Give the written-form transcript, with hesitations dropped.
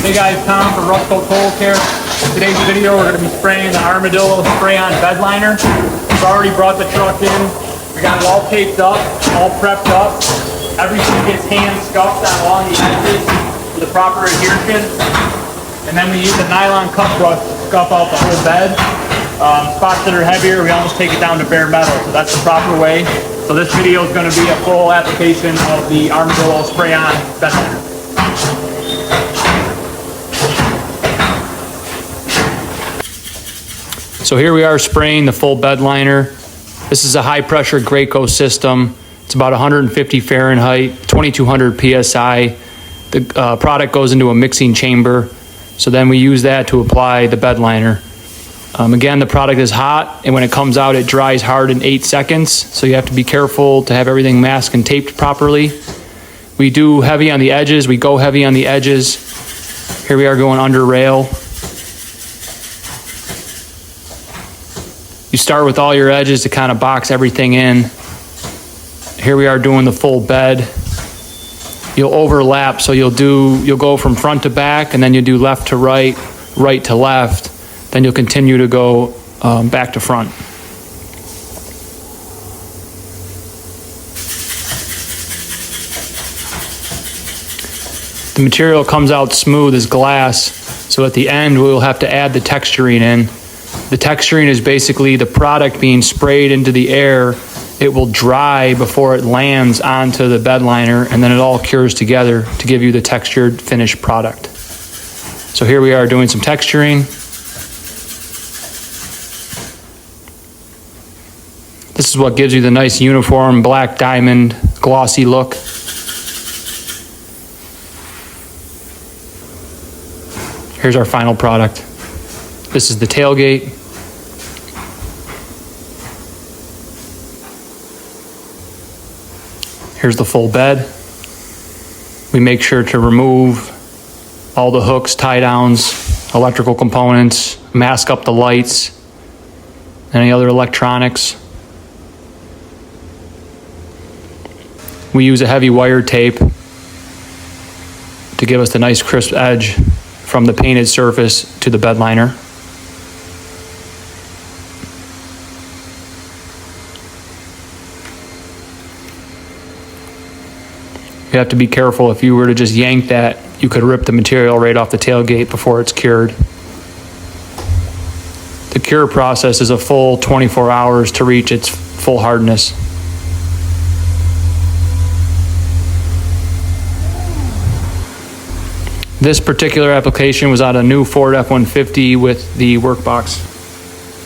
Hey guys, Tom from MarvelCoating Total Care. In today's video, we're going to be spraying the Armadillo spray-on bed liner. We've already brought the truck in. We got it all taped up, all prepped up. Everything gets hand scuffed on along the edges for the proper adhesion. And then we use a nylon cut brush to scuff out the whole bed. Spots that are heavier, we almost take it down to bare metal. So that's the proper way. So this video is going to be a full application of the Armadillo spray-on bed liner. So here we are spraying the full bed liner. This is a high pressure Graco system. It's about 150 Fahrenheit, 2200 PSI. The product goes into a mixing chamber. So then we use that to apply the bed liner. Again, the product is hot, and when it comes out, it dries hard in 8 seconds. So you have to be careful to have everything masked and taped properly. We do heavy on the edges. We go heavy on the edges. Here we are going under rail. You start with all your edges to kind of box everything in. Here we are doing the full bed. You'll overlap, so you'll go from front to back, and then you do left to right, right to left. Then you'll continue to go back to front. The material comes out smooth as glass, so at the end we'll have to add the texturing in. The texturing is basically the product being sprayed into the air. It will dry before it lands onto the bed liner, and then it all cures together to give you the textured finished product. So here we are doing some texturing. This is what gives you the nice uniform black diamond glossy look. Here's our final product. This is the tailgate. Here's the full bed. We make sure to remove all the hooks, tie downs, electrical components, mask up the lights, any other electronics. We use a heavy wire tape to give us the nice crisp edge from the painted surface to the bed liner. You have to be careful. If you were to just yank that, you could rip the material right off the tailgate before it's cured. The cure process is a full 24 hours to reach its full hardness. This particular application was on a new Ford F-150 with the workbox.